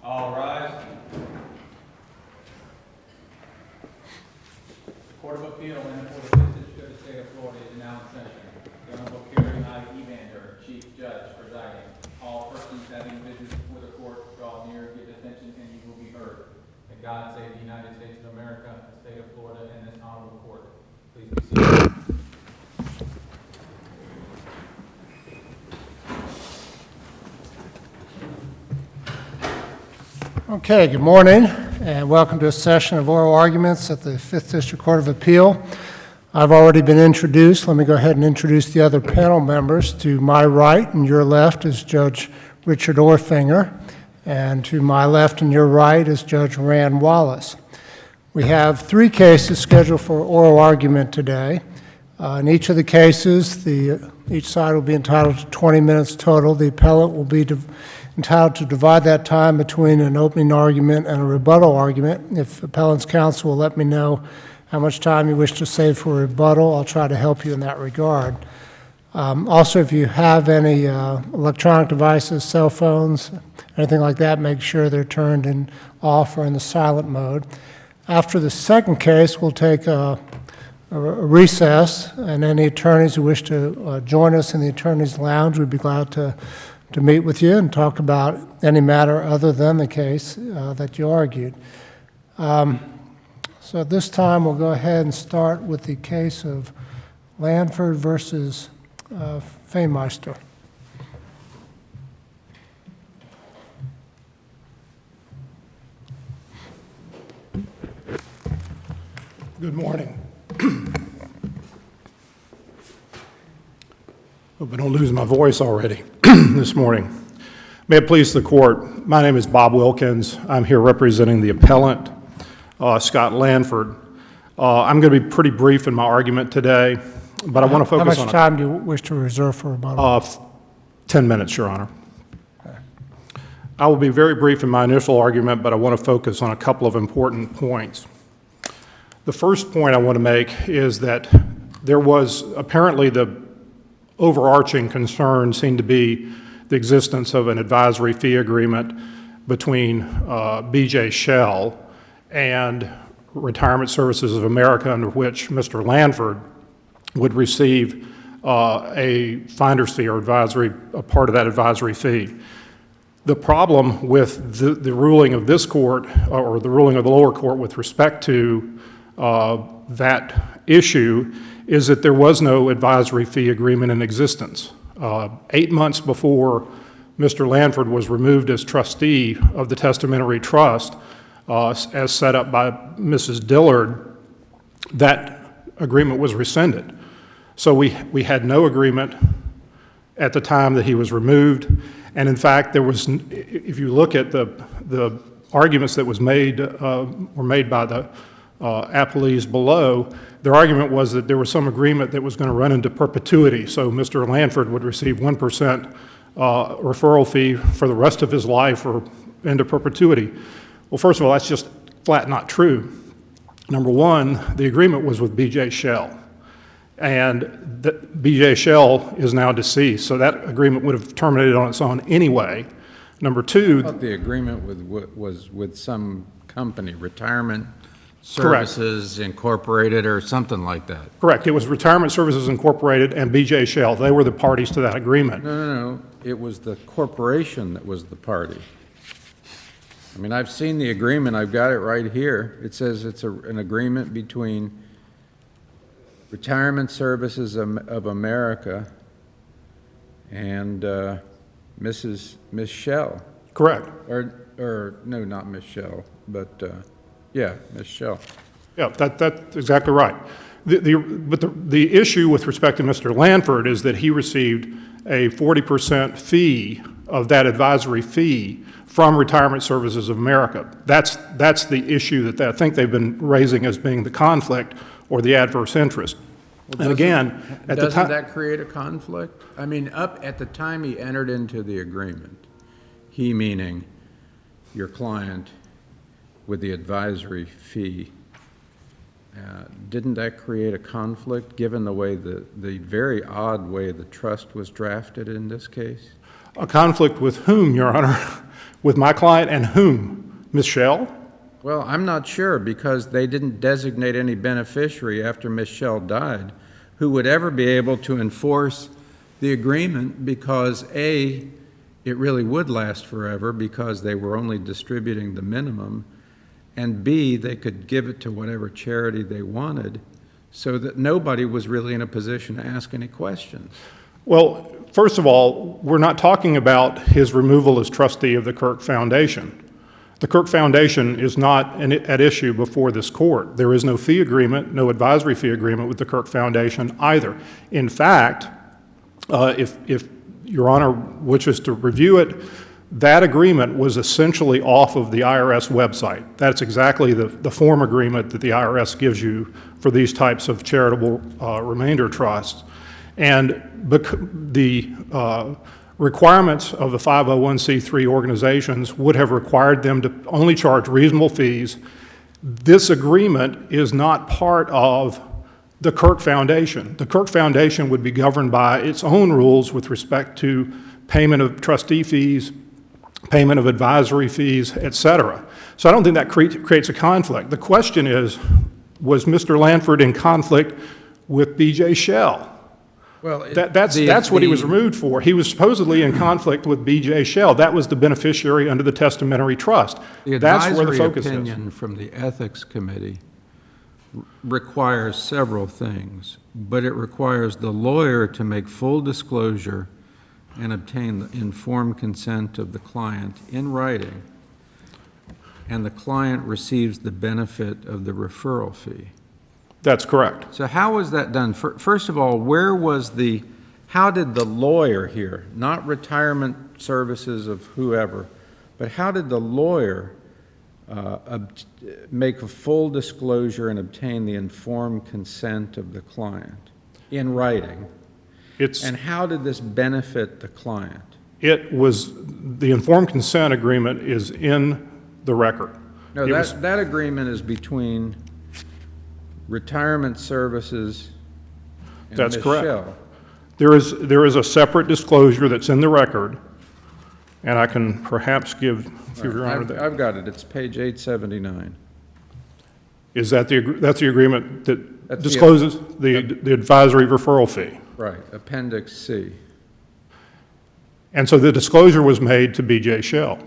All rise. The Court of Appeal in the Fifth District of the State of Florida is now in session. The Honorable Carrie I. Evander, Chief Judge, presiding. All persons having business before the court draw near, give attention, and you will be heard. May God save the United States of America, the State of Florida, and this honorable court. Please be seated. Okay, good morning, and welcome to a session of oral arguments at the Fifth District Court of Appeal. I've already been introduced. Let me go ahead and introduce the other panel members. To my right and your left is Judge Richard Orfinger, and to my left and your right is Judge Rand Wallace. We have 3 cases scheduled for oral argument today. In each of the cases, each side will be entitled to 20 minutes total. The appellate will be entitled to divide that time between an opening argument and a rebuttal argument. If appellant's counsel will let me know how much time you wish to save for rebuttal, I'll try to help you in that regard. Also, if you have any electronic devices, cell phones, anything like that, make sure they're turned in off or in the silent mode. After the second case, we'll take a recess, and any attorneys who wish to join us in the attorney's lounge, we'd be glad to meet with you and talk about any matter other than the case that you argued. So at this time, we'll go ahead and start with the case of Lanford versus Feymeister. Good morning. Hope I don't lose my voice already this morning. May it please the court, my name is Bob Wilkins. I'm here representing the appellant, Scott Lanford. I'm going to be pretty brief in my argument today, but I want to focus on... How much time do you wish to reserve for rebuttal? 10 minutes, Your Honor. Okay. I will be very brief in my initial argument, but I want to focus on a couple of important points. The first point I want to make is that there was apparently the overarching concern seemed to be the existence of an advisory fee agreement between BJ Shell and Retirement Services of America, under which Mr. Lanford would receive a finder's fee or a part of that advisory fee. The problem with the ruling of this court, or the ruling of the lower court with respect to that issue, is that there was no advisory fee agreement in existence. 8 months before Mr. Lanford was removed as trustee of the testamentary trust, as set up by Mrs. Dillard, that agreement was rescinded. So we had no agreement at the time that he was removed, and in fact, there was, if you look at the arguments that were made by the appellees below, their argument was that there was some agreement that was going to run into perpetuity, so Mr. Lanford would receive 1% referral fee for the rest of his life or into perpetuity. Well, first of all, that's just flat not true. Number one, the agreement was with BJ Shell, and BJ Shell is now deceased, so that agreement would have terminated on its own anyway. Number two... I thought the agreement was with some company, Retirement Services Incorporated or something like that. Correct. It was Retirement Services Incorporated and BJ Shell. They were the parties to that agreement. No. It was the corporation that was the party. I mean, I've seen the agreement. I've got it right here. It says it's an agreement between Retirement Services of America and Miss Shell. Correct. Or no, not Miss Shell, but yeah, Miss Shell. Yeah, that's exactly right. But the issue with respect to Mr. Lanford is that he received a 40% fee of that advisory fee from Retirement Services of America. That's the issue that I think they've been raising as being the conflict or the adverse interest. Well, and again, at the time... Doesn't that create a conflict? I mean, up at the time he entered into the agreement, he meaning your client with the advisory fee, didn't that create a conflict given the way the very odd way the trust was drafted in this case? A conflict with whom, Your Honor? With my client and whom? Ms. Shell? Well, I'm not sure, because they didn't designate any beneficiary after Ms. Shell died who would ever be able to enforce the agreement, because A, it really would last forever because they were only distributing the minimum, and B, they could give it to whatever charity they wanted, so that nobody was really in a position to ask any questions. Well, first of all, we're not talking about his removal as trustee of the Kirk Foundation. The Kirk Foundation is not at issue before this court. There is no fee agreement, no advisory fee agreement with the Kirk Foundation either. In fact, if Your Honor wishes to review it, that agreement was essentially off of the IRS website. That's exactly the form agreement that the IRS gives you for these types of charitable remainder trusts. And the requirements of the 501c3 organizations would have required them to only charge reasonable fees. This agreement is not part of the Kirk Foundation. The Kirk Foundation would be governed by its own rules with respect to payment of trustee fees, payment of advisory fees, et cetera. So I don't think that creates a conflict. The question is, was Mr. Lanford in conflict with B.J. Shell? Well, That's what he was removed for. He was supposedly in conflict with B.J. Shell. That was the beneficiary under the testamentary trust. That's where the focus is. The advisory opinion from the Ethics Committee requires several things, but it requires the lawyer to make full disclosure and obtain the informed consent of the client in writing, and the client receives the benefit of the referral fee. That's correct. So how was that done? First of all, how did the lawyer here, not retirement services of whoever, but how did the lawyer make a full disclosure and obtain the informed consent of the client in writing? And how did this benefit the client? The informed consent agreement is in the record. No, that agreement is between retirement services and That's Ms. correct. Shell. There is a separate disclosure that's in the record, and I can perhaps give Your Honor that. I've got it. It's page 879. Is that that's the agreement that That's discloses the advisory referral fee? Right, Appendix C. And so the disclosure was made to B.J. Shell.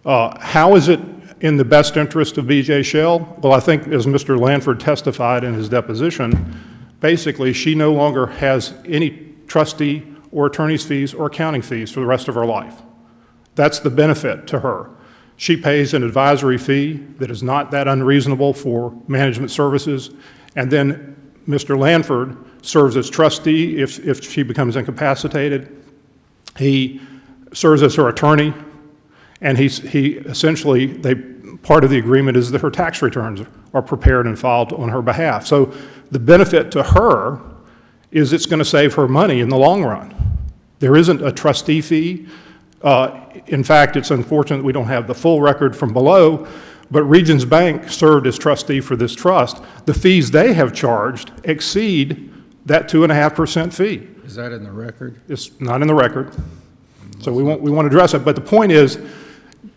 How is it in the best interest of B.J. Shell? Well, I think as Mr. Lanford testified in his deposition, basically she no longer has any trustee or attorney's fees or accounting fees for the rest of her life. That's the benefit to her. She pays an advisory fee that is not that unreasonable for management services, and then Mr. Lanford serves as trustee if she becomes incapacitated. He serves as her attorney, and part of the agreement is that her tax returns are prepared and filed on her behalf. So the benefit to her is it's going to save her money in the long run. There isn't a trustee fee. In fact, it's unfortunate we don't have the full record from below, but Regions Bank served as trustee for this trust. The fees they have charged exceed that 2.5% fee. Is that in the record? It's not in the record, so we want to address it. But the point is,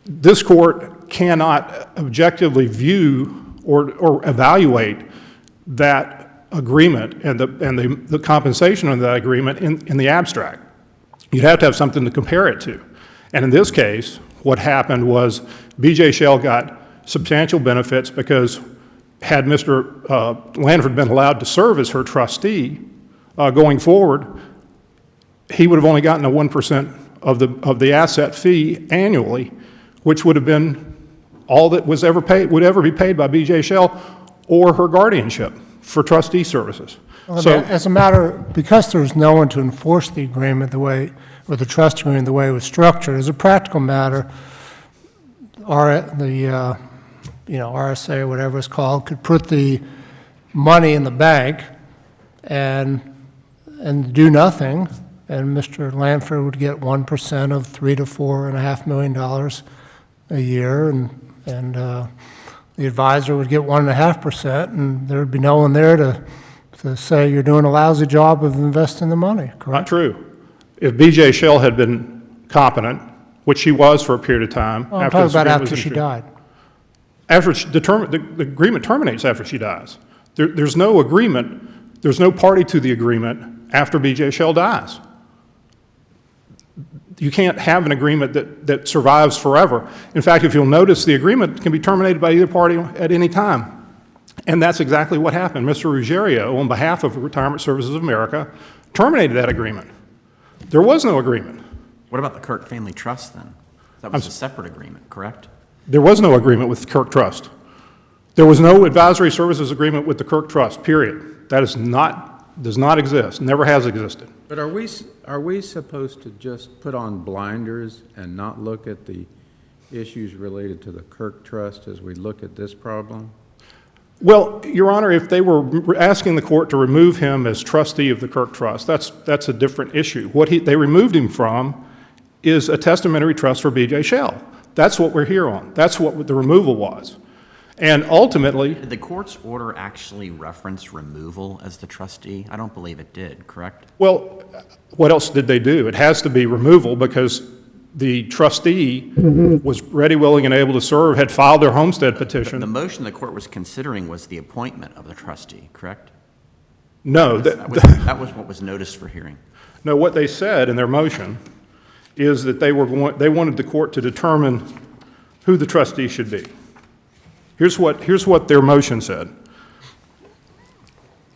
this court cannot objectively view or evaluate that agreement and the compensation of that agreement in the abstract. You'd have to have something to compare it to. And in this case, what happened was B.J. Shell got substantial benefits because had Mr. Lanford been allowed to serve as her trustee going forward, he would have only gotten a 1% of the asset fee annually, which would have been all that would ever be paid by B.J. Shell or her guardianship for trustee services. Well, because there's no one to enforce the agreement or the trust agreement the way it was structured, as a practical matter, RSA or whatever it's called could put the money in the bank and do nothing, and Mr. Lanford would get 1% of $3 to $4.5 million a year, and the advisor would get 1.5%, and there'd be no one there to say you're doing a lousy job of investing the money, correct? Not true. If B.J. Shell had been competent, which she was for a period of time. Well, I'm talking this about agreement after was she initiated. died. After she determined, the agreement terminates after she dies. There's no agreement, there's no party to the agreement after B.J. Shell dies. You can't have an agreement that survives forever. In fact, if you'll notice, the agreement can be terminated by either party at any time. And that's exactly what happened. Mr. Ruggiero, on behalf of Retirement Services of America, terminated that agreement. There was no agreement. What about the Kirk Family Trust then? That was a separate agreement, correct? There was no agreement with the Kirk Trust. There was no advisory services agreement with the Kirk Trust, period. That does not exist, never has existed. But are we supposed to just put on blinders and not look at the issues related to the Kirk Trust as we look at this problem? Well, Your Honor, if they were asking the court to remove him as trustee of the Kirk Trust, that's a different issue. What they removed him from is a testamentary trust for B.J. Shell. That's what we're here on. That's what the removal was. And ultimately... Did the court's order actually reference removal as the trustee? I don't believe it did, correct? Well, what else did they do? It has to be removal because the trustee was ready, willing, and able to serve, had filed their homestead petition. The motion the court was considering was the appointment of the trustee, correct? No. That was what was noticed for hearing. No, what they said in their motion is that they wanted the court to determine who the trustee should be. Here's what their motion said.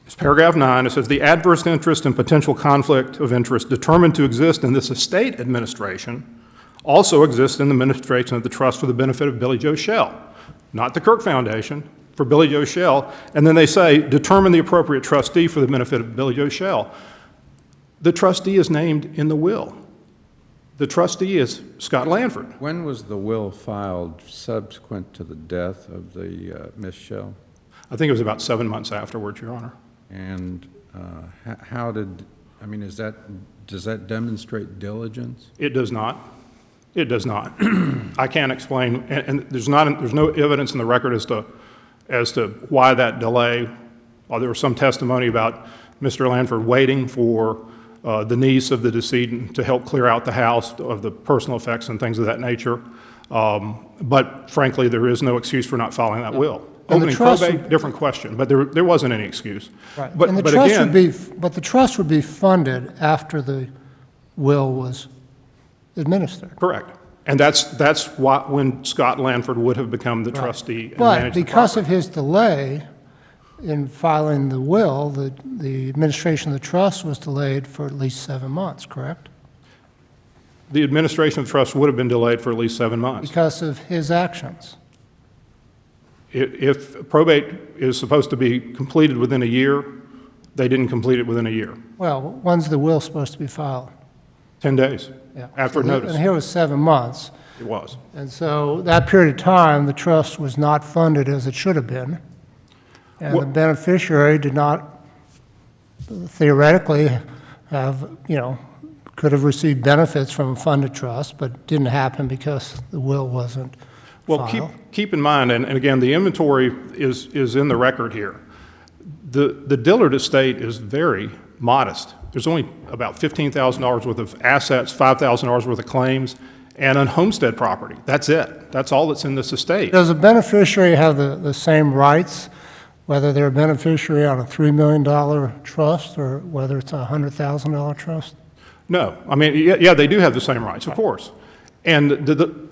It's paragraph 9. It says, the adverse interest and potential conflict of interest determined to exist in this estate administration also exists in the administration of the trust for the benefit of Billy Joe Shell, not the Kirk Foundation, for Billy Joe Shell. And then they say, determine the appropriate trustee for the benefit of Billy Joe Shell. The trustee is named in the will. The trustee is Scott Lanford. When was the will filed subsequent to the death of the Miss Shell? I think it was about 7 months afterwards, Your Honor. And how did, I mean, does that demonstrate diligence? It does not. It does not. I can't explain, and there's no evidence in the record as to why that delay. There was some testimony about Mr. Lanford waiting for the niece of the decedent to help clear out the house of the personal effects and things of that nature. But frankly, there is no excuse for not filing that will. And the Opening trust probate, different question, but there wasn't any excuse. Right. But And the but trust again, would be, but the trust would be funded after the will was administered. correct. And that's why when Scott Lanford would have become the trustee and But managed the because property. of his delay in filing the will, the administration of the trust was delayed for at least 7 months, correct? The administration of the trust would have been delayed for at least 7 months. Because of his actions. If probate is supposed to be completed within a year, they didn't complete it within a year. Well, when's the will supposed to be filed? 10 days Yeah. after notice. And here was 7 months. It was. And so that period of time, the trust was not funded as it should have been. And the Well- beneficiary did not theoretically have, could have received benefits from a funded trust, but didn't happen because the will wasn't Well, filed. keep in mind, and again, the inventory is in the record here. The Dillard estate is very modest. There's only about $15,000 worth of assets, $5,000 worth of claims, and a homestead property. That's it. That's all that's in this estate. Does a beneficiary have the same rights, whether they're a beneficiary on a $3 million trust or whether it's a $100,000 trust? No. I mean, yeah, they do have the same rights, of course. And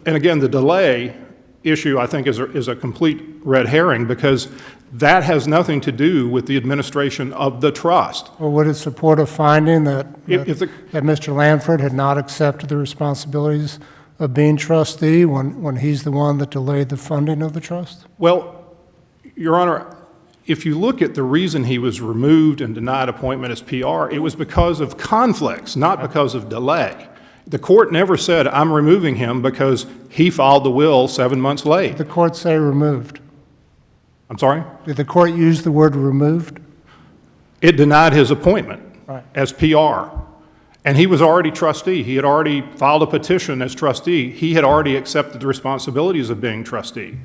again, the delay issue, I think, is a complete red herring because that has nothing to do with the administration of the trust. Or would it support a finding that If the- Mr. Lanford had not accepted the responsibilities of being trustee when he's the one that delayed the funding of the trust? Well, Your Honor, if you look at the reason he was removed and denied appointment as PR, it was because of conflicts, not because of delay. The court never said, I'm removing him because he filed the will 7 months late. Did the court say removed? I'm sorry? Did the court use the word removed? It denied his appointment Right. as PR. And he was already trustee. He had already filed a petition as trustee. He had already accepted the responsibilities of being trustee.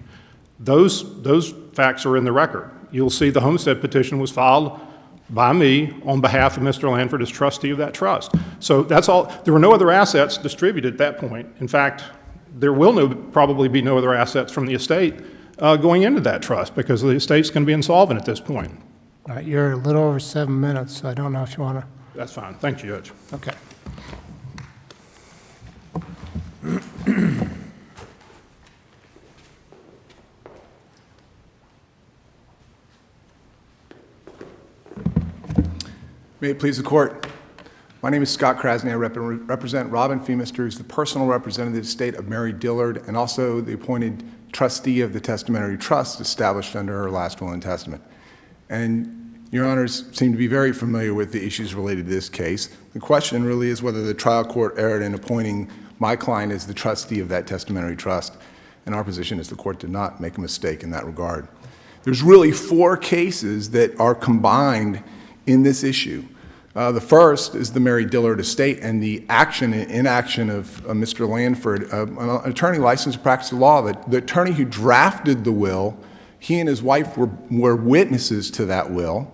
Those facts are in the record. You'll see the homestead petition was filed by me on behalf of Mr. Lanford as trustee of that trust. So that's all. There were no other assets distributed at that point. In fact, there will probably be no other assets from the estate going into that trust because the estate's going to be insolvent at this point. All right, you're a little over 7 minutes, so I don't know if you want to. That's fine. Thank you, Judge. Okay. May it please the court. My name is Scott Krasny. I represent Robin Feemister, who's the personal representative of the estate of Mary Dillard and also the appointed trustee of the testamentary trust established under her last will and testament. And your honors seem to be very familiar with the issues related to this case. The question really is whether the trial court erred in appointing my client as the trustee of that testamentary trust. And our position is the court did not make a mistake in that regard. There's really 4 cases that are combined in this issue. The first is the Mary Dillard estate and the action and inaction of Mr. Lanford, an attorney licensed to practice the law. The attorney who drafted the will, he and his wife were witnesses to that will,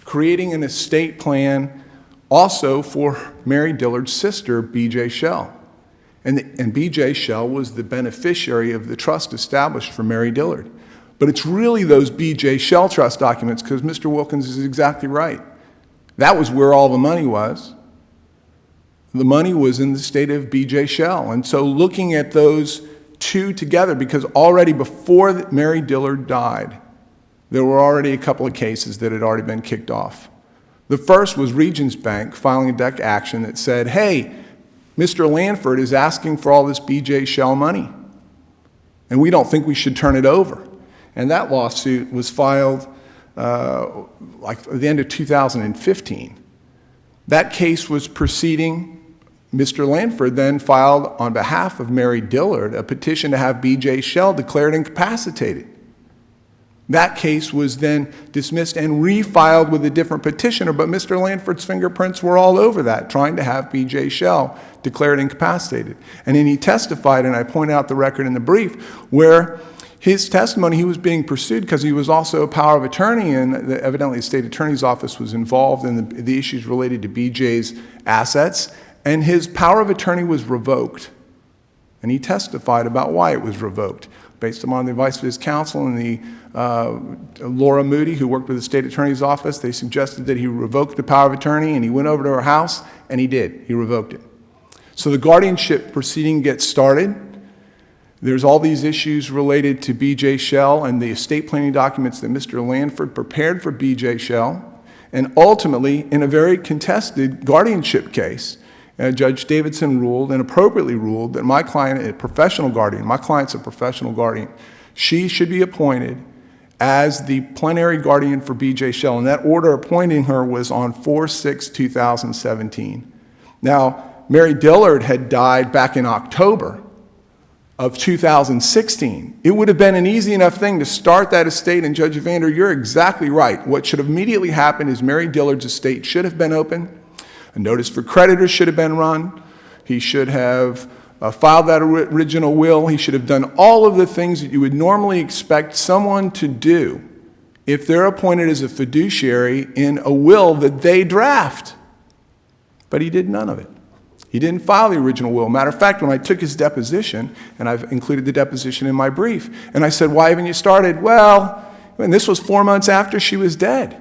creating an estate plan also for Mary Dillard's sister, B.J. Schell. And B.J. Schell was the beneficiary of the trust established for Mary Dillard. But it's really those B.J. Schell trust documents, because Mr. Wilkins is exactly right. That was where all the money was. The money was in the estate of B.J. Schell. And so looking at those 2 together, because already before Mary Dillard died, there were already a couple of cases that had already been kicked off. The first was Regions Bank filing a deck action that said, hey, Mr. Lanford is asking for all this B.J. Schell money, and we don't think we should turn it over. And that lawsuit was filed like at the end of 2015. That case was proceeding. Mr. Lanford then filed on behalf of Mary Dillard a petition to have B.J. Schell declared incapacitated. That case was then dismissed and refiled with a different petitioner, but Mr. Lanford's fingerprints were all over that, trying to have B.J. Schell declared incapacitated. And then he testified, and I point out the record in the brief, where his testimony, he was being pursued because he was also a power of attorney, and evidently the state attorney's office was involved in the issues related to BJ's assets, and his power of attorney was revoked. And he testified about why it was revoked. Based upon the advice of his counsel and the Laura Moody, who worked with the state attorney's office, they suggested that he revoke the power of attorney, and he went over to her house, and he did. He revoked it. So the guardianship proceeding gets started. There's all these issues related to B.J. Schell and the estate planning documents that Mr. Lanford prepared for B.J. Schell. And ultimately, in a very contested guardianship case, Judge Davidson ruled, and appropriately ruled, that my client, a professional guardian, my client's a professional guardian, she should be appointed as the plenary guardian for B.J. Schell. And that order appointing her was on 4/6/2017. Now, Mary Dillard had died back in October of 2016. It would have been an easy enough thing to start that estate, and Judge Evander, you're exactly right. What should have immediately happened is Mary Dillard's estate should have been open. A notice for creditors should have been run. He should have filed that original will. He should have done all of the things that you would normally expect someone to do if they're appointed as a fiduciary in a will that they draft. But he did none of it. He didn't file the original will. Matter of fact, when I took his deposition, and I've included the deposition in my brief, and I said, why haven't you started? Well, and this was 4 months after she was dead.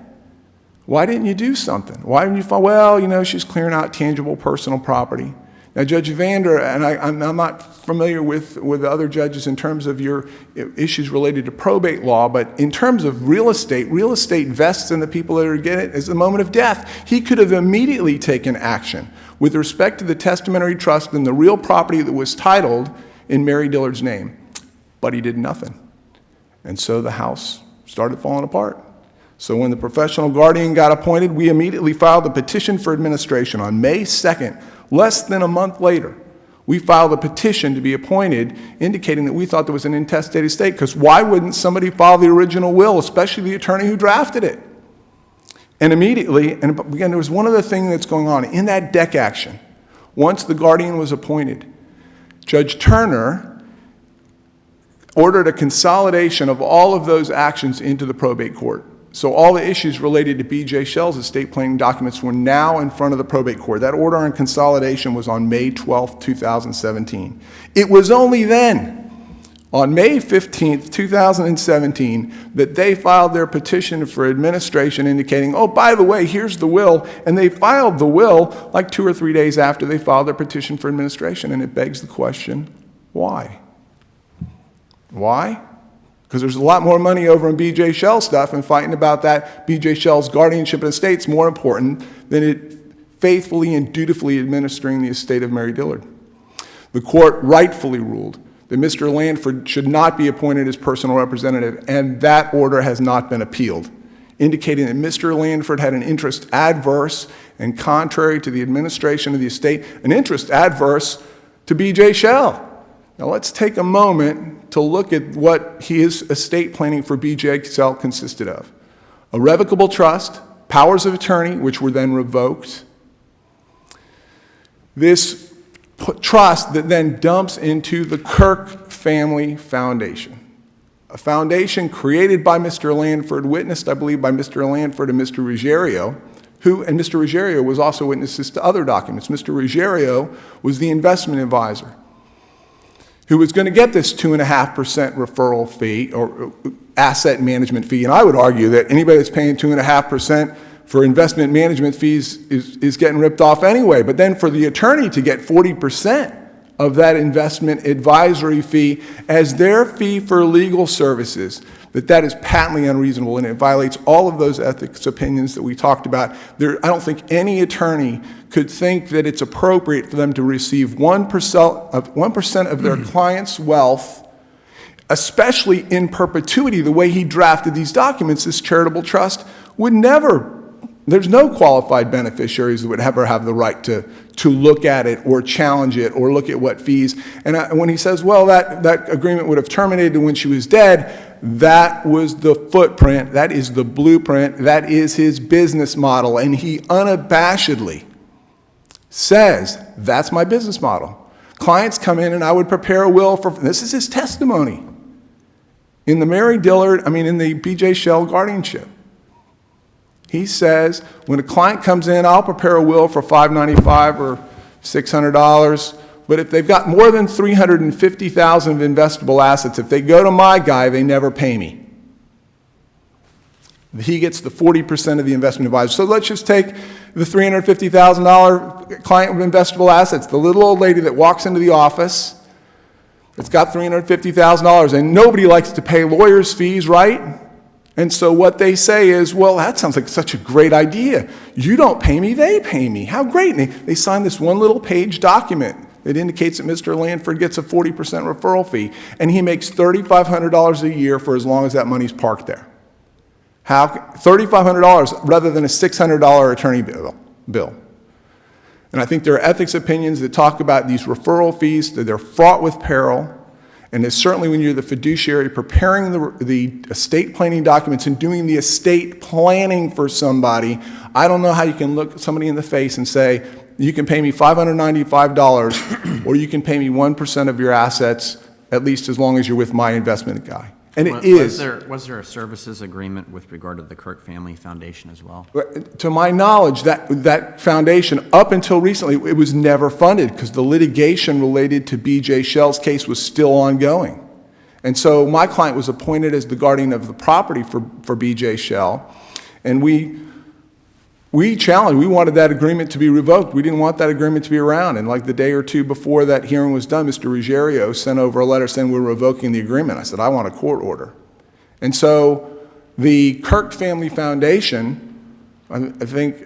Why didn't you do something? Why didn't you file? Well, you know, she's clearing out tangible personal property. Now, Judge Evander, and I'm not familiar with the other judges in terms of your issues related to probate law, but in terms of real estate vests in the people that are getting it as the moment of death. He could have immediately taken action with respect to the testamentary trust and the real property that was titled in Mary Dillard's name, but he did nothing. And so the house started falling apart. So when the professional guardian got appointed, we immediately filed a petition for administration on May 2nd. Less than a month later, we filed a petition to be appointed, indicating that we thought there was an intestate estate, because why wouldn't somebody file the original will, especially the attorney who drafted it? And immediately, and again, there was one other thing that's going on. In that deck action, once the guardian was appointed, Judge Turner ordered a consolidation of all of those actions into the probate court. So all the issues related to B.J. Shell's estate planning documents were now in front of the probate court. That order on consolidation was on May 12, 2017. It was only then, on May 15, 2017, that they filed their petition for administration indicating, oh, by the way, here's the will. And they filed the will like 2 or 3 days after they filed their petition for administration. And it begs the question, why? Why? Because there's a lot more money over in B.J. Shell stuff, and fighting about that B.J. Shell's guardianship of the estate's more important than it faithfully and dutifully administering the estate of Mary Dillard. The court rightfully ruled that Mr. Landford should not be appointed as personal representative, and that order has not been appealed, indicating that Mr. Landford had an interest adverse and contrary to the administration of the estate, an interest adverse to B.J. Shell. Now let's take a moment to look at what his estate planning for B.J. Shell consisted of. A revocable trust, powers of attorney, which were then revoked. This trust that then dumps into the Kirk Family Foundation, a foundation created by Mr. Landford, witnessed, I believe, by Mr. Landford and Mr. Ruggiero, and Mr. Ruggiero was also witnesses to other documents. Mr. Ruggiero was the investment advisor who was going to get this 2.5% referral fee or asset management fee. And I would argue that anybody that's paying 2.5% for investment management fees is getting ripped off anyway. But then for the attorney to get 40% of that investment advisory fee as their fee for legal services, that is patently unreasonable, and it violates all of those ethics opinions that we talked about. I don't think any attorney could think that it's appropriate for them to receive 1% of their client's wealth, especially in perpetuity. The way he drafted these documents, this charitable trust would never, there's no qualified beneficiaries that would ever have the right to look at it or challenge it or look at what fees. And when he says, well, that agreement would have terminated when she was dead, that was the footprint, that is the blueprint, that is his business model. And he unabashedly says, that's my business model. Clients come in and I would prepare a will for, this is his testimony, in the Mary Dillard, in the B.J. Shell guardianship. He says, when a client comes in, I'll prepare a will for $595 or $600, but if they've got more than $350,000 of investable assets, if they go to my guy, they never pay me. He gets the 40% of the investment advisor. So let's just take the $350,000 client with investable assets, the little old lady that walks into the office that's got $350,000, and nobody likes to pay lawyers' fees, right? And so what they say is, well, that sounds like such a great idea. You don't pay me, they pay me. How great. And they sign this one little page document that indicates that Mr. Landford gets a 40% referral fee, and he makes $3,500 a year for as long as that money's parked there. How? $3,500 rather than a $600 attorney bill. And I think there are ethics opinions that talk about these referral fees, that they're fraught with peril. And it's certainly when you're the fiduciary preparing the estate planning documents and doing the estate planning for somebody, I don't know how you can look somebody in the face and say, you can pay me $595 or you can pay me 1% of your assets, at least as long as you're with my investment guy. And it is. Was there a services agreement with regard to the Kirk Family Foundation as well? To my knowledge, that foundation, up until recently, it was never funded because the litigation related to B.J. Shell's case was still ongoing. And so my client was appointed as the guardian of the property for B.J. Shell, and we challenged, we wanted that agreement to be revoked. We didn't want that agreement to be around. And like the day or two before that hearing was done, Mr. Ruggiero sent over a letter saying we're revoking the agreement. I said, I want a court order. And so the Kirk Family Foundation, I think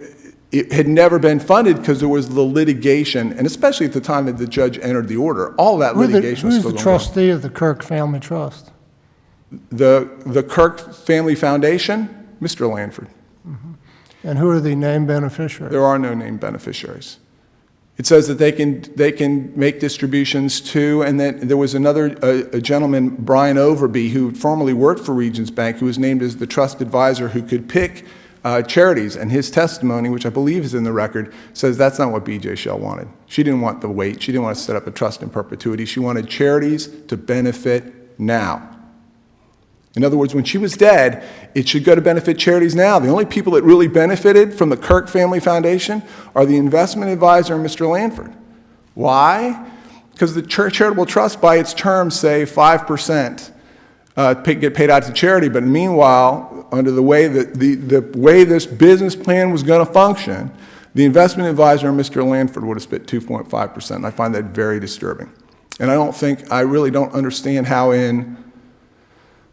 it had never been funded because there was the litigation, and especially at the time that the judge entered the order, all that litigation was still going on. Who's the trustee of the Kirk Family Trust? The Kirk Family Foundation, Mr. Landford. And who are the named beneficiaries? There are no named beneficiaries. It says that they can make distributions to, and then there was a gentleman, Brian Overby, who formerly worked for Regions Bank, who was named as the trust advisor who could pick charities. And his testimony, which I believe is in the record, says that's not what B.J. Shell wanted. She didn't want the weight. She didn't want to set up a trust in perpetuity. She wanted charities to benefit now. In other words, when she was dead, it should go to benefit charities now. The only people that really benefited from the Kirk Family Foundation are the investment advisor and Mr. Lanford. Why? Because the charitable trust, by its terms, say 5% get paid out to charity, but meanwhile, under the way that the way this business plan was going to function, the investment advisor and Mr. Lanford would have spent 2.5%, and I find that very disturbing. And I really don't understand how in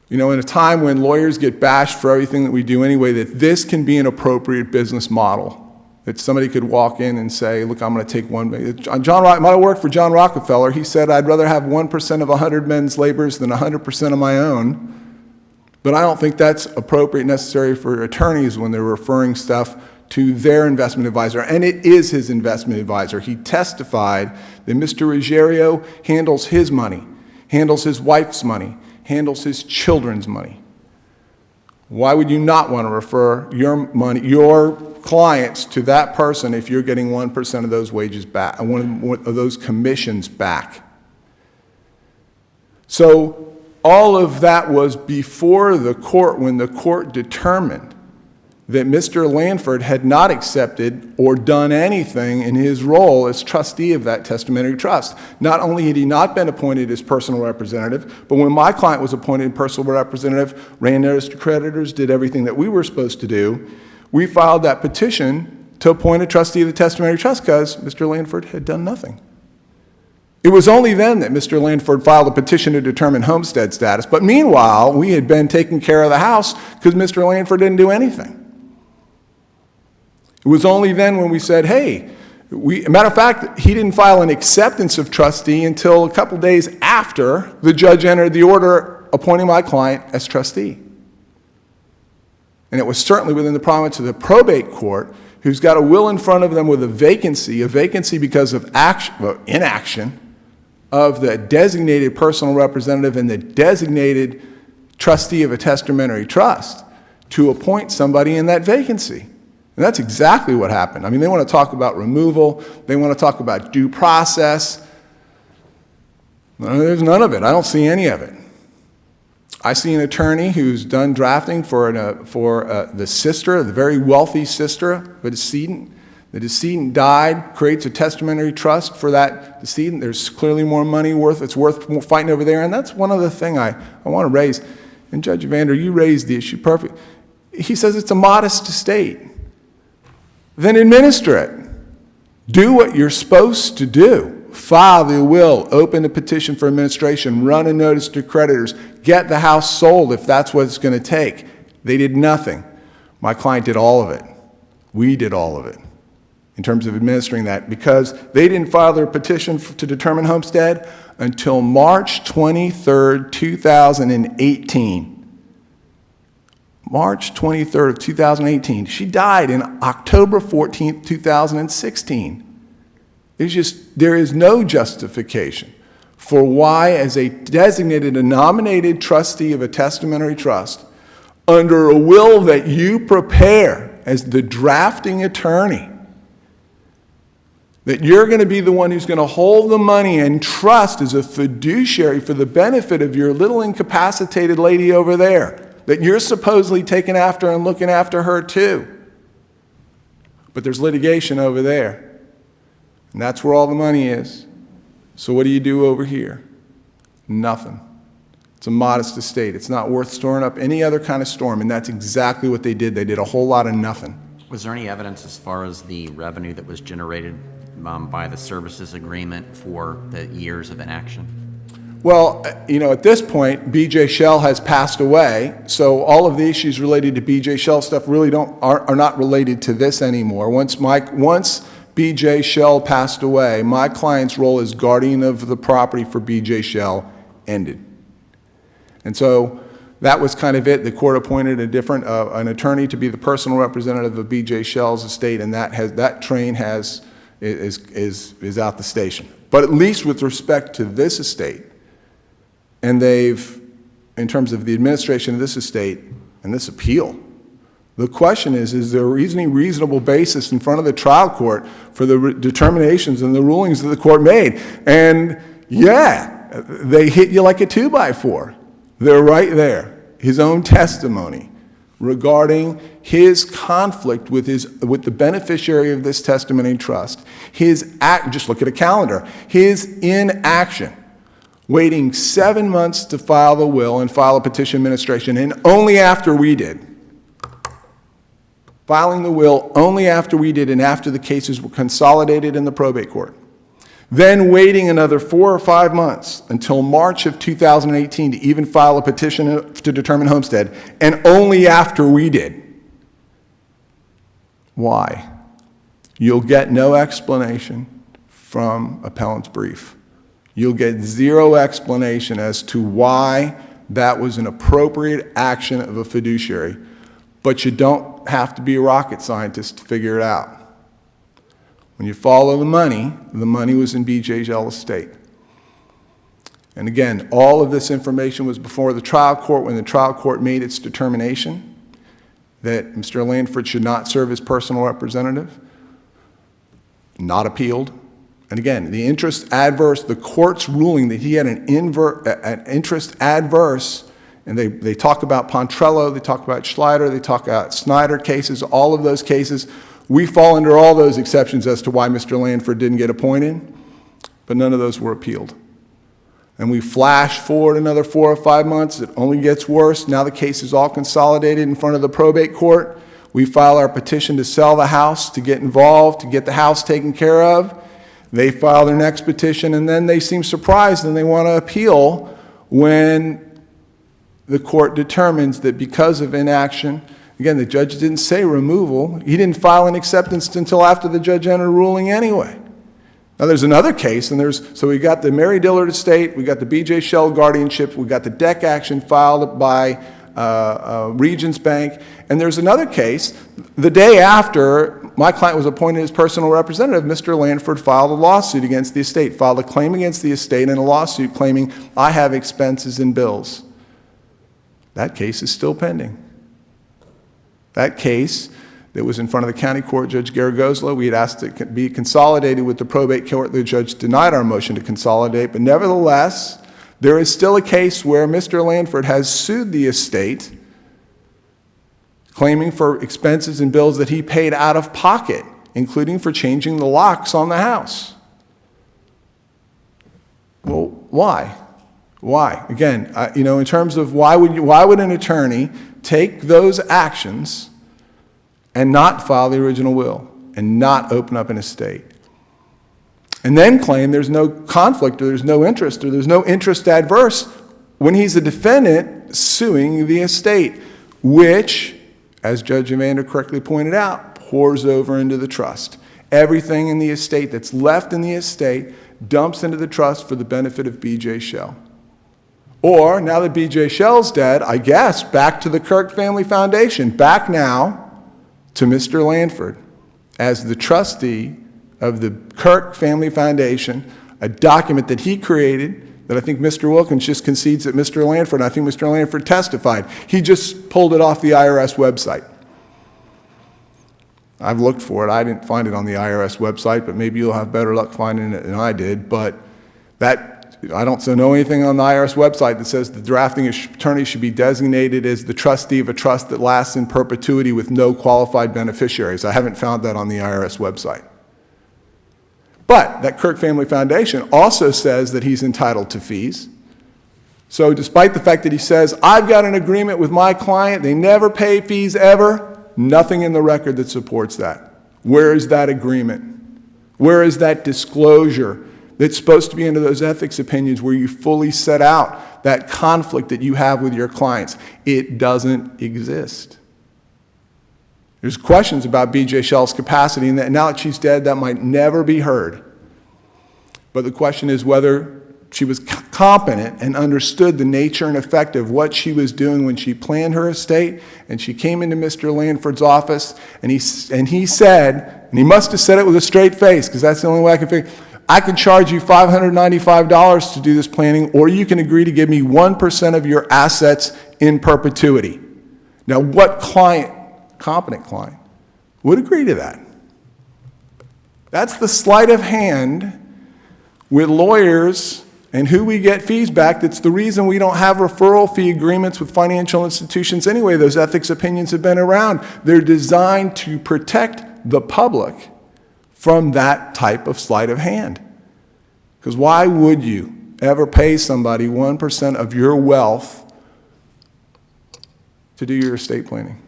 a time when lawyers get bashed for everything that we do anyway, that this can be an appropriate business model. That somebody could walk in and say, look, I'm going to take I worked for John Rockefeller. He said, I'd rather have 1% of 100 men's labors than 100% of my own. But I don't think that's appropriate, necessary for attorneys when they're referring stuff to their investment advisor. And it is his investment advisor. He testified that Mr. Ruggiero handles his money, handles his wife's money, handles his children's money. Why would you not want to refer your money, your clients, to that person if you're getting 1% of those wages back, one of those commissions back? So all of that was before the court, when the court determined that Mr. Lanford had not accepted or done anything in his role as trustee of that testamentary trust. Not only had he not been appointed as personal representative, but when my client was appointed personal representative, ran notice to creditors, did everything that we were supposed to do, we filed that petition to appoint a trustee of the testamentary trust because Mr. Lanford had done nothing. It was only then that Mr. Lanford filed a petition to determine homestead status, but meanwhile, we had been taking care of the house because Mr. Lanford didn't do anything. It was only then when we said, hey, matter of fact, he didn't file an acceptance of trustee until a couple days after the judge entered the order appointing my client as trustee. And it was certainly within the province of the probate court, who's got a will in front of them with a vacancy because of inaction of the designated personal representative and the designated trustee of a testamentary trust to appoint somebody in that vacancy. And that's exactly what happened. I mean, they want to talk about removal. They want to talk about due process. There's none of it. I don't see any of it. I see an attorney who's done drafting for the sister, the very wealthy sister of a decedent. The decedent died, creates a testamentary trust for that decedent. There's clearly more money it's worth fighting over there. And that's one other thing I want to raise. And Judge Evander, you raised the issue perfect. He says it's a modest estate. Then administer it. Do what you're supposed to do. File the will, open a petition for administration, run a notice to creditors, get the house sold if that's what it's going to take. They did nothing. My client did all of it. We did all of it in terms of administering that because they didn't file their petition to determine homestead until March 23rd, 2018. March 23rd of 2018. She died in October 14th, 2016. There is no justification for why, as a designated, a nominated trustee of a testamentary trust, under a will that you prepare as the drafting attorney, that you're going to be the one who's going to hold the money and trust as a fiduciary for the benefit of your little incapacitated lady over there, that you're supposedly taking after and looking after her too. But there's litigation over there. And that's where all the money is. So what do you do over here? Nothing. It's a modest estate. It's not worth storing up any other kind of storm. And that's exactly what they did. They did a whole lot of nothing. Was there any evidence as far as the revenue that was generated by the services agreement for the years of inaction? Well, at this point, B.J. Shell has passed away, so all of the issues related to B.J. Shell stuff really are not related to this anymore. Once B.J. Shell passed away, my client's role as guardian of the property for B.J. Shell ended. And so that was kind of it. The court appointed an attorney to be the personal representative of B.J. Shell's estate, and that train is out the station. But at least with respect to this estate, and in terms of the administration of this estate and this appeal, the question is there any reasonable basis in front of the trial court for the determinations and the rulings that the court made? And yeah, they hit you like a 2x4. They're right there. his own testimony regarding his conflict with the beneficiary of this testamentary trust, just look at a calendar, his inaction, waiting 7 months to file the will and file a petition administration, and only after we did. Filing the will only after we did and after the cases were consolidated in the probate court. Then waiting another 4 or 5 months until March of 2018 to even file a petition to determine homestead, and only after we did. Why? You'll get no explanation from appellant's brief. You'll get zero explanation as to why that was an appropriate action of a fiduciary, but you don't have to be a rocket scientist to figure it out. When you follow the money was in B.J. Shell's estate. And again, all of this information was before the trial court when the trial court made its determination that Mr. Landford should not serve as personal representative, not appealed. And again, the court's ruling that he had an interest adverse, and they talk about Pontrello, they talk about Schleider, they talk about Snyder cases, all of those cases. We fall under all those exceptions as to why Mr. Landford didn't get appointed, but none of those were appealed. And we flash forward another 4 or 5 months, it only gets worse. Now the case is all consolidated in front of the probate court. We file our petition to sell the house, to get involved, to get the house taken care of. They file their next petition, and then they seem surprised and they want to appeal when the court determines that because of inaction, again, the judge didn't say removal. He didn't file an acceptance until after the judge entered a ruling anyway. Now, there's another case, so we got the Mary Dillard estate, we got the B.J. Shell guardianship, we got the DEC action filed by Regions Bank, and there's another case. The day after my client was appointed as personal representative, Mr. Landford filed a lawsuit against the estate, filed a claim against the estate and a lawsuit claiming I have expenses and bills. That case is still pending. That case that was in front of the county court, Judge Garagoslo, we had asked it to be consolidated with the probate court. The judge denied our motion to consolidate, but nevertheless, there is still a case where Mr. Landford has sued the estate, claiming for expenses and bills that he paid out of pocket, including for changing the locks on the house. Well, why? Why? Again, in terms of why would an attorney take those actions and not file the original will and not open up an estate, and then claim there's no conflict or there's no interest or there's no interest adverse when he's a defendant suing the estate, which, as Judge Evander correctly pointed out, pours over into the trust. Everything in the estate that's left in the estate dumps into the trust for the benefit of B.J. Shell. Or, now that B.J. Shell's dead, I guess, back to the Kirk Family Foundation, back now to Mr. Landford as the trustee of the Kirk Family Foundation, a document that he created that I think Mr. Wilkins just concedes that Mr. Landford, and I think Mr. Landford testified. He just pulled it off the IRS website. I've looked for it. I didn't find it on the IRS website, but maybe you'll have better luck finding it than I did. But I don't know anything on the IRS website that says the drafting attorney should be designated as the trustee of a trust that lasts in perpetuity with no qualified beneficiaries. I haven't found that on the IRS website. But that Kirk Family Foundation also says that he's entitled to fees. So despite the fact that he says, I've got an agreement with my client, they never pay fees ever, nothing in the record that supports that. Where is that agreement? Where is that disclosure that's supposed to be into those ethics opinions where you fully set out that conflict that you have with your clients? It doesn't exist. There's questions about B.J. Shell's capacity, and that now that she's dead, that might never be heard. But the question is whether she was competent and understood the nature and effect of what she was doing when she planned her estate, and she came into Mr. Landford's office, and he said, and he must have said it with a straight face, because that's the only way I can figure, I can charge you $595 to do this planning, or you can agree to give me 1% of your assets in perpetuity. Now, what competent client, would agree to that? That's the sleight of hand with lawyers and who we get fees back. That's the reason we don't have referral fee agreements with financial institutions anyway. Those ethics opinions have been around. They're designed to protect the public from that type of sleight of hand. Because why would you ever pay somebody 1% of your wealth to do your estate planning?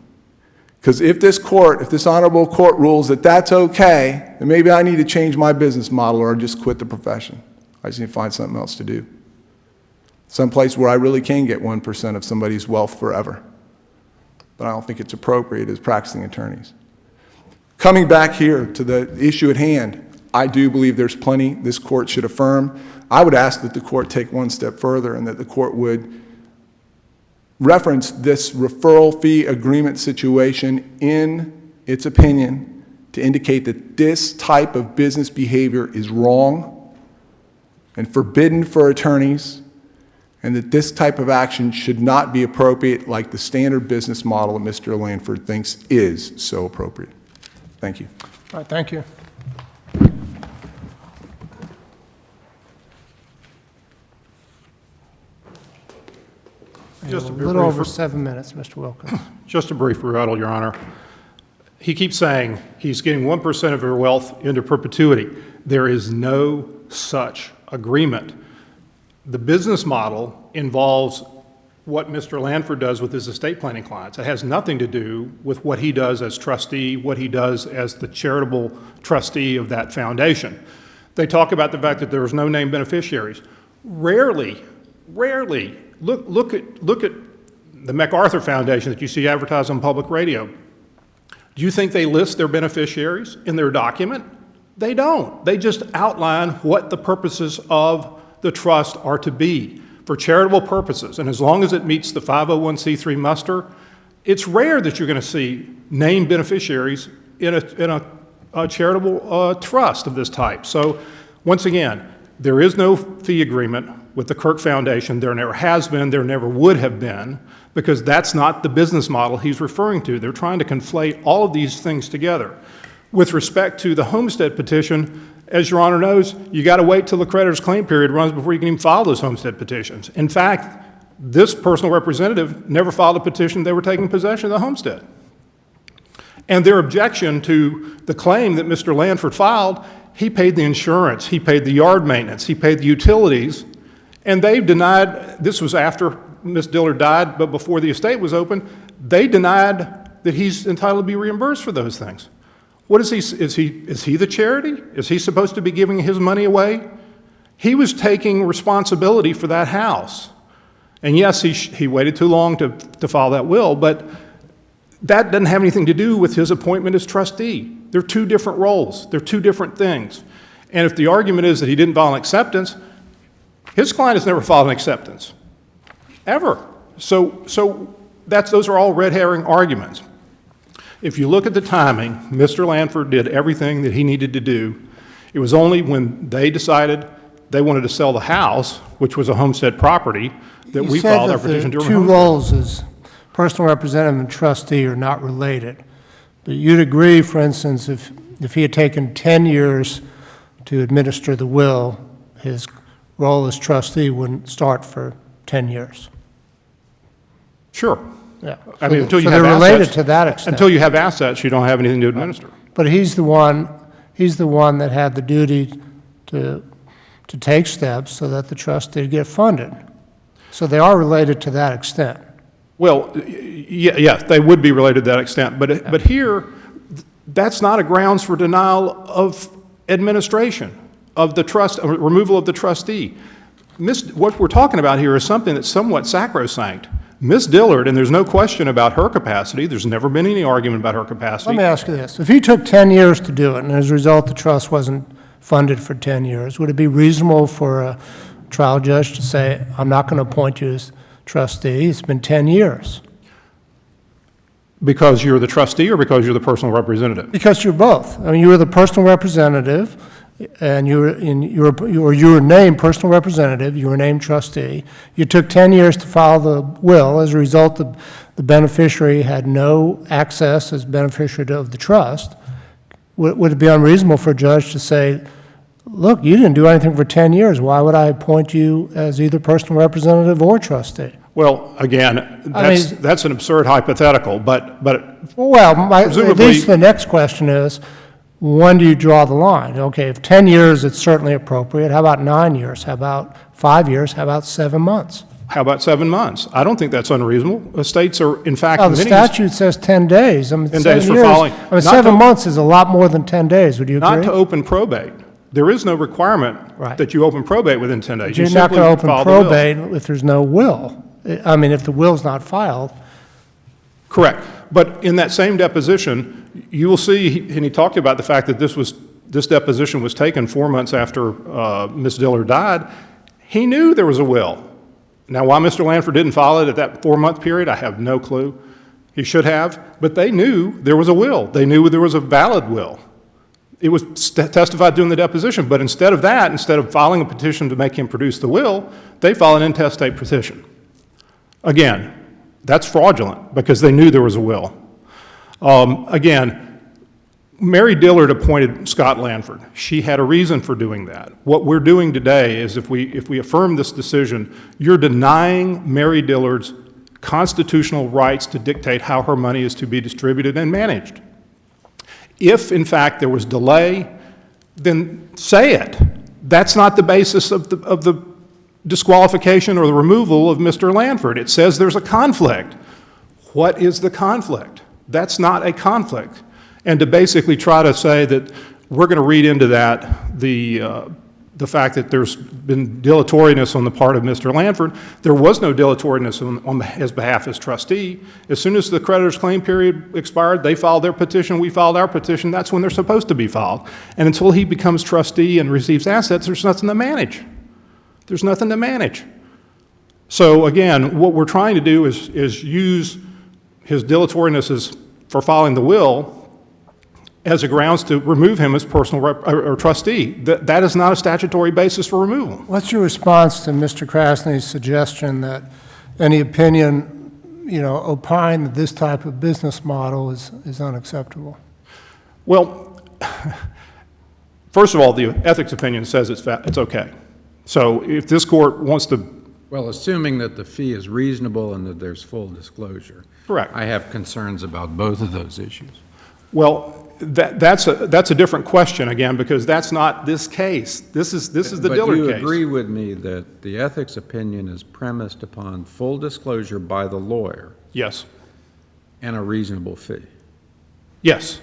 Because if this honorable court rules that that's okay, then maybe I need to change my business model or just quit the profession. I just need to find something else to do. Someplace where I really can get 1% of somebody's wealth forever. But I don't think it's appropriate as practicing attorneys. Coming back here to the issue at hand, I do believe there's plenty this court should affirm. I would ask that the court take one step further and that the court would reference this referral fee agreement situation in its opinion to indicate that this type of business behavior is wrong and forbidden for attorneys, and that this type of action should not be appropriate like the standard business model that Mr. Lanford thinks is so appropriate. Thank you. All right, thank you. Just A a little brief- over 7 minutes, Mr. Wilkins. Just a brief rebuttal, Your Honor. He keeps saying he's getting 1% of your wealth into perpetuity. There is no such agreement. The business model involves what Mr. Lanford does with his estate planning clients. It has nothing to do with what he does as trustee, what he does as the charitable trustee of that foundation. They talk about the fact that there is no named beneficiaries. Rarely, look at the MacArthur Foundation that you see advertised on public radio. Do you think they list their beneficiaries in their document? They don't. They just outline what the purposes of the trust are to be for charitable purposes. And as long as it meets the 501c3 muster, it's rare that you're going to see named beneficiaries in a charitable trust of this type. So once again, there is no fee agreement with the Kirk Foundation. There never has been, there never would have been, because that's not the business model he's referring to. They're trying to conflate all of these things together. With respect to the homestead petition, as Your Honor knows, you got to wait till the creditor's claim period runs before you can even file those homestead petitions. In fact, this personal representative never filed a petition they were taking possession of the homestead. And their objection to the claim that Mr. Lanford filed, he paid the insurance, he paid the yard maintenance, he paid the utilities, and they denied, this was after Ms. Dillard died, but before the estate was open, they denied that he's entitled to be reimbursed for those things. What is he the charity? Is he supposed to be giving his money away? He was taking responsibility for that house. And yes, he waited too long to file that will, but that doesn't have anything to do with his appointment as trustee. They're two different roles. They're two different things. And if the argument is that he didn't file an acceptance, his client has never filed an acceptance, ever. So those are all red herring arguments. If you look at the timing, Mr. Lanford did everything that he needed to do. It was only when they decided they wanted to sell the house, which was a homestead property, that we filed our petition to You said that the two roles as personal representative and trustee are not related. But you'd agree, for instance, if he had taken 10 years to administer the will, his role as trustee wouldn't start for 10 years. Sure. Yeah. I mean, until you So have they're related assets, to that extent. until you have assets, you don't have anything to administer. But he's the one that had the duty to take steps so that the trust did get funded. So they are related to that extent. Well, yes, they would be related to that extent. But here, that's not a grounds for denial of administration of the trust, removal of the trustee. What we're talking about here is something that's somewhat sacrosanct. Ms. Dillard, and there's no question about her capacity, there's never been any argument about her capacity. Let me ask you this. If he took 10 years to do it, and as a result the trust wasn't funded for 10 years, would it be reasonable for a trial judge to say, I'm not going to appoint you as trustee, it's been 10 years? Because you're the trustee or because you're the personal representative? Because you're both. I mean, you were the personal representative, and you were named personal representative, you were named trustee. You took 10 years to file the will. As a result, the beneficiary had no access as beneficiary of the trust. Would it be unreasonable for a judge to say, look, you didn't do anything for 10 years. Why would I appoint you as either personal representative or trustee? Well, again, that's an absurd hypothetical, but Well, at presumably- least the next question is, when do you draw the line? Okay, if 10 years, it's certainly appropriate. How about 9 years? How about 5 years? How about 7 months? how about 7 months? I don't think that's unreasonable. Estates are, in fact, Now, the many- statute says 10 days. I mean, 10 7 days for years- filing. I mean, Not 7 to- months is a lot more than 10 days. Would you agree? not to open probate. There is no requirement Right. that you open probate within 10 days. But you're You not simply going to open file the will. probate if there's no will. I mean, if the will's not filed. Correct. But in that same deposition, you will see, and he talked about the fact that this deposition was taken 4 months after Ms. Dillard died. He knew there was a will. Now, why Mr. Lanford didn't file it at that 4-month period, I have no clue. He should have, but they knew there was a will. They knew there was a valid will. It was testified during the deposition, but instead of that, instead of filing a petition to make him produce the will, they filed an intestate petition. Again, that's fraudulent because they knew there was a will. Again, Mary Dillard appointed Scott Lanford. She had a reason for doing that. What we're doing today is if we affirm this decision, you're denying Mary Dillard's constitutional rights to dictate how her money is to be distributed and managed. If, in fact, there was delay, then say it. That's not the basis of the disqualification or the removal of Mr. Lanford. It says there's a conflict. What is the conflict? That's not a conflict. And to basically try to say that we're going to read into that the fact that there's been dilatoriness on the part of Mr. Lanford, there was no dilatoriness on his behalf as trustee. As soon as the creditor's claim period expired, they filed their petition, we filed our petition. That's when they're supposed to be filed. And until he becomes trustee and receives assets, there's nothing to manage. There's nothing to manage. So again, what we're trying to do is use his dilatoriness for filing the will as a grounds to remove him as personal or trustee. That is not a statutory basis for removal. What's your response to Mr. Krasny's suggestion that any opinion, opine that this type of business model is unacceptable? Well, first of all, the ethics opinion says it's okay. So if this court wants to... Well, assuming that the fee is reasonable and that there's full disclosure. Correct. I have concerns about both of those issues. Well, that's a different question, again, because that's not this case. This is the Dillard case. But you agree with me that the ethics opinion is premised upon full disclosure by the lawyer Yes. and a reasonable fee? Yes.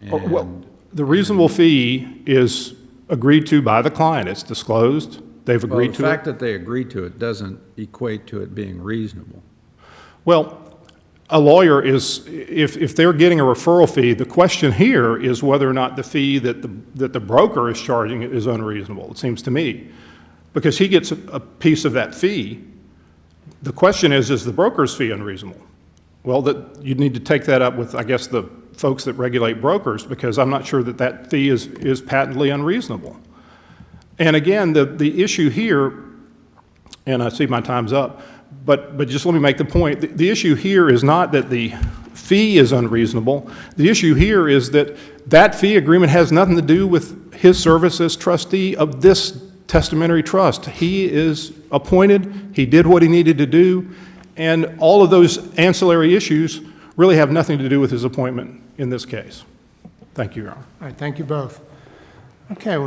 Well, the reasonable fee is agreed to by the client. It's disclosed. They've agreed to it. The fact that they agreed to it doesn't equate to it being reasonable. Well, a lawyer is, if they're getting a referral fee, the question here is whether or not the fee that the broker is charging is unreasonable, it seems to me. Because he gets a piece of that fee, the question is the broker's fee unreasonable? Well, you need to take that up with, I guess, the folks that regulate brokers, because I'm not sure that fee is patently unreasonable. And again, the issue here, and I see my time's up, but just let me make the point. The issue here is not that the fee is unreasonable. The issue here is that fee agreement has nothing to do with his service as trustee of this testamentary trust. He is appointed, he did what he needed to do, and all of those ancillary issues really have nothing to do with his appointment in this case. Thank you, Your Honor. All right, thank you both. Okay.